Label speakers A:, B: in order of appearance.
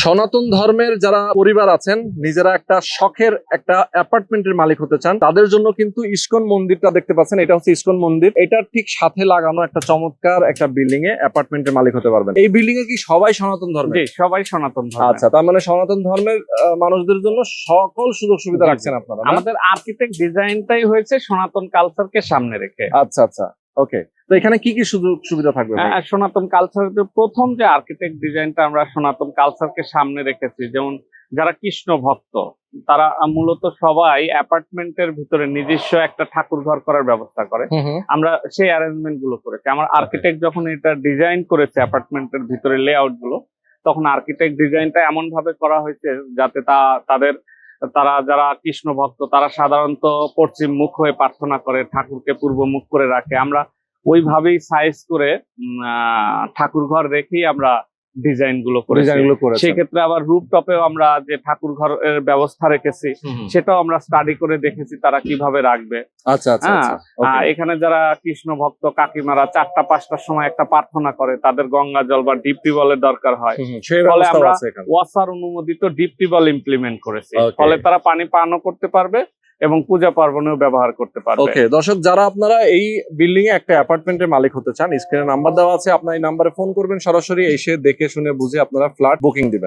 A: সনাতন ধর্মের যারা পরিবার আছেন, নিজেরা একটা শখের একটা অ্যাপার্টমেন্টের মালিক হতে চান, তাদের জন্য কিন্তু ইস্কন মন্দিরটা দেখতে পাচ্ছেন। এটা হচ্ছে ইস্কন মন্দির। এটার ঠিক সাথে লাগানো একটা চমৎকার একটা বিল্ডিং এ অ্যাপার্টমেন্টের মালিক হতে পারবেন। এই বিল্ডিং এ কি সবাই সনাতন ধর্মের?
B: জি, সবাই সনাতন ধর্মের।
A: আচ্ছা, তার মানে সনাতন ধর্মের মানুষদের জন্য সকল সুযোগ সুবিধা রাখছেন আপনারা না?
B: আমাদের আর্কিটেক্ট ডিজাইনটাই হয়েছে সনাতন কালচারকে সামনে রেখে।
A: আচ্ছা আচ্ছা, ওকে। তো এখানে কি কি সুযোগ সুবিধা থাকবে ভাই?
B: সনাতন কালচারের প্রথম যে আর্কিটেক্ট ডিজাইনটা আমরা সনাতন কালচারকে সামনে রেখেছি, যেমন যারা কৃষ্ণ ভক্ত তারা মূলত সবাই অ্যাপার্টমেন্টের ভিতরে নিজস্ব একটা ঠাকুর ঘর করার ব্যবস্থা করে। আমরা সেই অ্যারেঞ্জমেন্ট গুলো করেছি। আমার আর্কিটেক্ট যখন এটা ডিজাইন করেছে অ্যাপার্টমেন্টের ভিতরে লেআউট গুলো, তখন আর্কিটেক্ট ডিজাইনটা এমন ভাবে করা হয়েছে যাতে তারা যারা কৃষ্ণ ভক্ত তারা সাধারণত পশ্চিম মুখ হয়ে প্রার্থনা করে, ঠাকুরকে পূর্ব মুখ করে রাখে। আমরা ওইভাবেই সাইজ করে ঠাকুর ঘর রেখেই আমরা ডিজাইন গুলো করেছি। সেক্ষেত্রে আবার রুফটপেও আমরা যে ঠাকুর ঘরের ব্যবস্থা রেখেছি সেটাও আমরা স্টাডি করে দেখেছি তারা কিভাবে রাখবে।
A: আচ্ছা আচ্ছা,
B: এখানে যারা কৃষ্ণ ভক্ত কাকিমারা 4টা 5টার সময় একটা প্রার্থনা করে, তাদের গঙ্গা জল বা ডিপ টিউবওয়েলের দরকার হয়, ফলে আমরা ওয়াসার অনুমোদিত ডিপ টিউবওয়েল ইমপ্লিমেন্ট করেছি। ফলে তারা পানি পানও করতে পারবে এবং পূজা পার্বণেও ব্যবহার করতে পারবে।
A: ওকে দর্শক, যারা আপনারা এই বিল্ডিং এ একটা অ্যাপার্টমেন্টের মালিক হতে চান, স্ক্রিনে নাম্বার দেওয়া আছে, আপনার এই নাম্বারে ফোন করবেন, সরাসরি এসে দেখে শুনে বুঝে আপনারা ফ্ল্যাট বুকিং দিবেন।